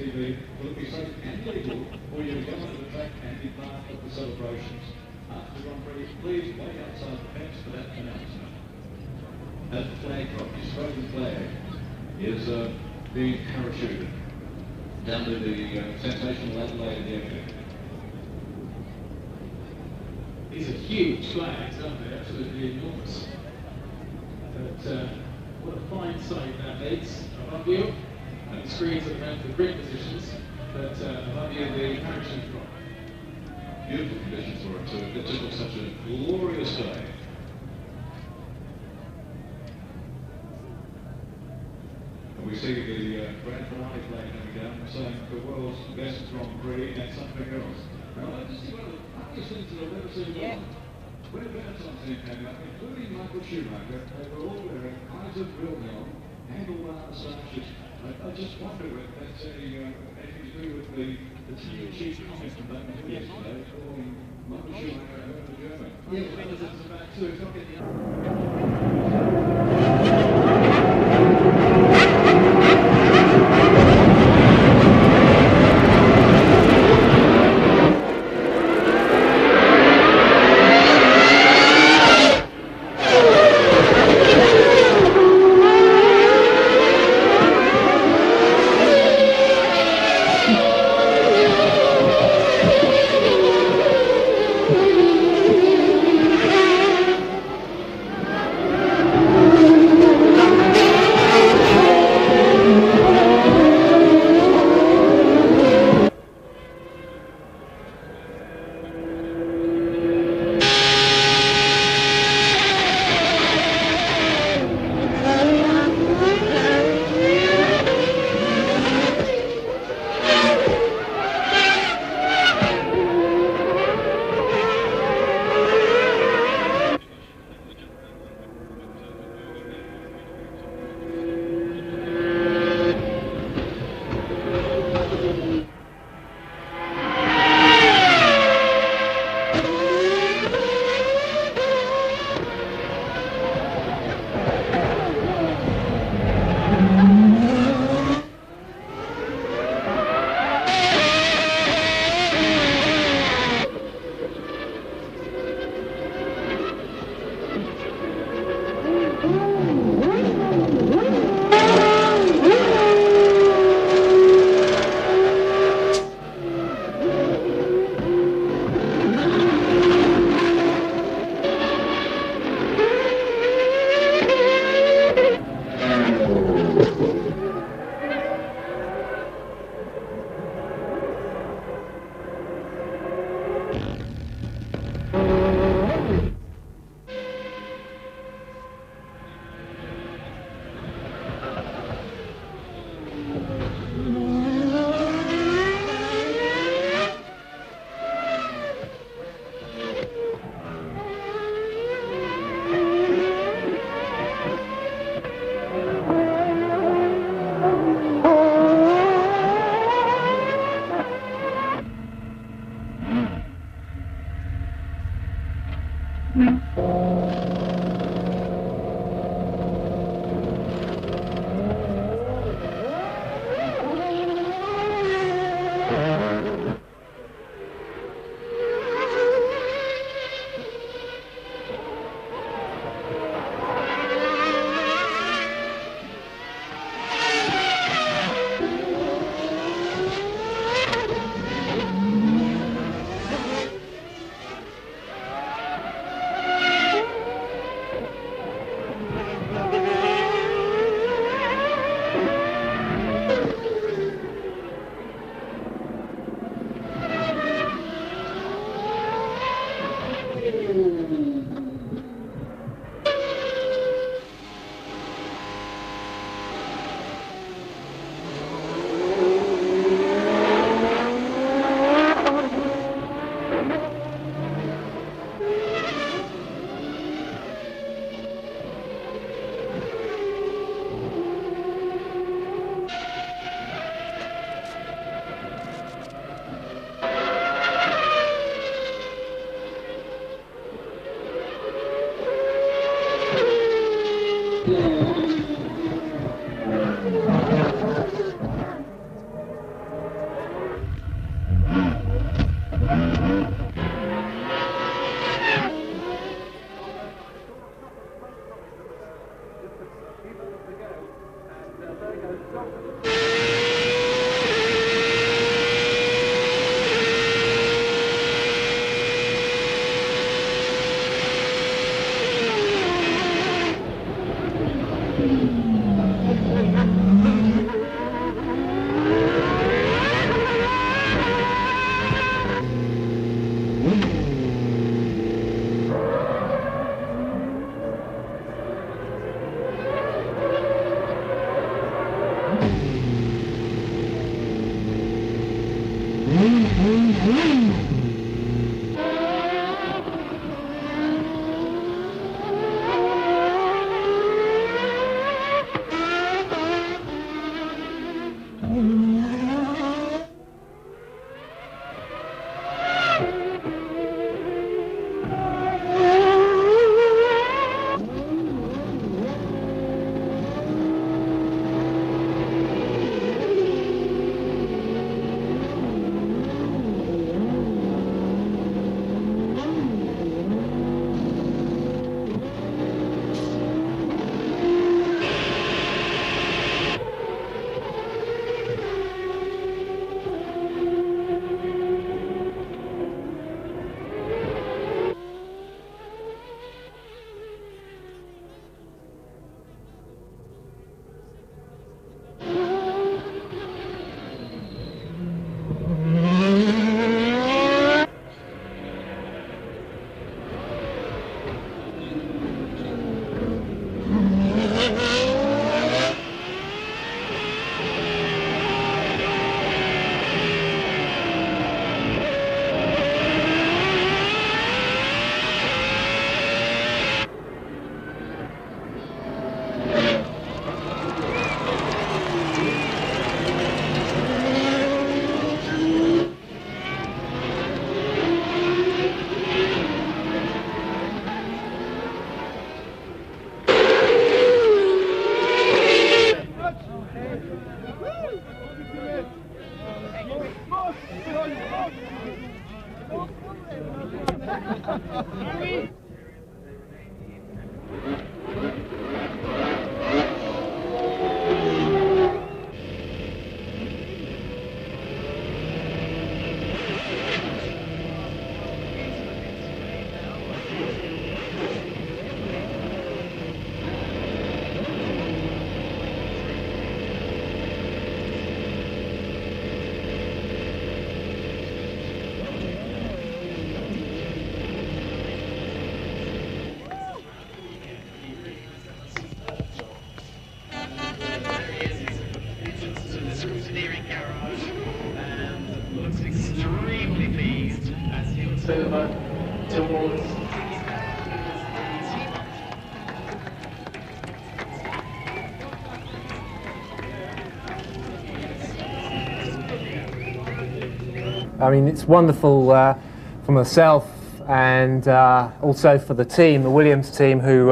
TV will it be safe and legal for you to go into the track and be part of the celebrations? After the Grand Prix, please wait outside the fence for that announcement. As the flag drops, the Australian flag is being parachuted down to the sensational Adelaide Airfield. These are huge flags, aren't they? Absolutely enormous. But what a fine sight that makes above you. And the screens at the moment for grid positions, but above you the parachute drop. Beautiful conditions for it too. It just looks such a glorious day. And we see the grand finale flag coming down, saying the world's best Grand Prix and something else. Well, I just see one of the funniest things that I've ever seen. Yeah. When Benetton's team came out, including Michael Schumacher, they were all wearing Kaiser Wilhelm handlebar moustaches. I just wonder if that's anything to do with the team chief comment from back yesterday, calling Michael Schumacher a German. Yeah, Benetton's about to not get I mean, it's wonderful for myself and also for the team, the Williams team, who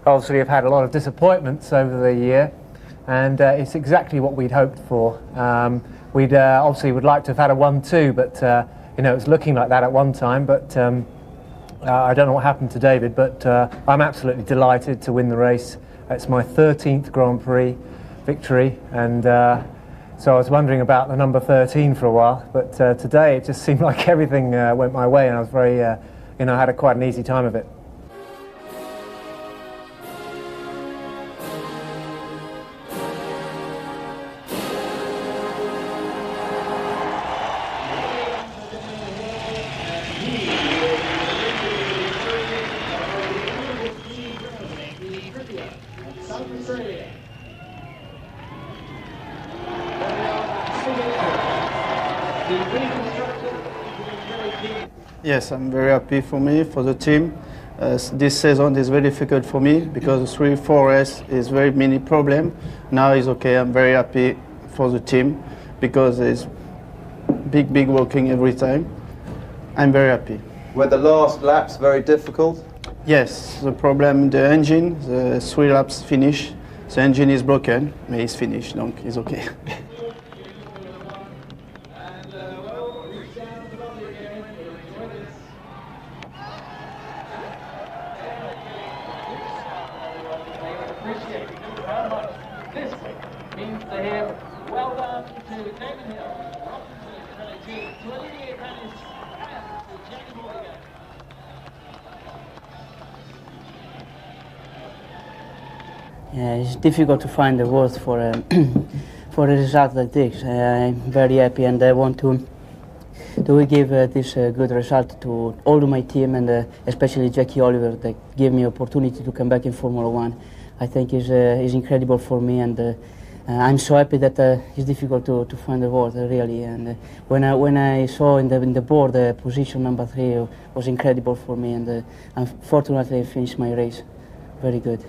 obviously have had a lot of disappointments over the year, and it's exactly what we'd hoped for. We'd obviously would like to have had a 1-2, but you know, it was looking like that at one time, but I don't know what happened to David, but I'm absolutely delighted to win the race. It's my 13th Grand Prix victory, and so I was wondering about the number 13 for a while, but today it just seemed like everything went my way, and I was very, you know, I had quite an easy time of it. Yes, I'm very happy for me, for the team. This season is very difficult for me because 3-4 race is very many problem. Now it's okay. I'm very happy for the team because it's big working every time. I'm very happy. Were the last laps very difficult? Yes, the problem, the engine, the 3 laps finish. The engine is broken, but it's finished, so it's okay. Appreciate how much this means to him. Well done to Damon Hill, to Olivier Panis, and to Jenny Morgan. Yeah, it's difficult to find the words for for a result like this. I'm very happy, and I want to give this good result to all of my team, and especially Jackie Oliver, that gave me opportunity to come back in Formula One. I think is incredible for me, and I'm so happy that it's difficult to find the word really. And when I saw in the board position number 3 was incredible for me, and unfortunately I finished my race very good.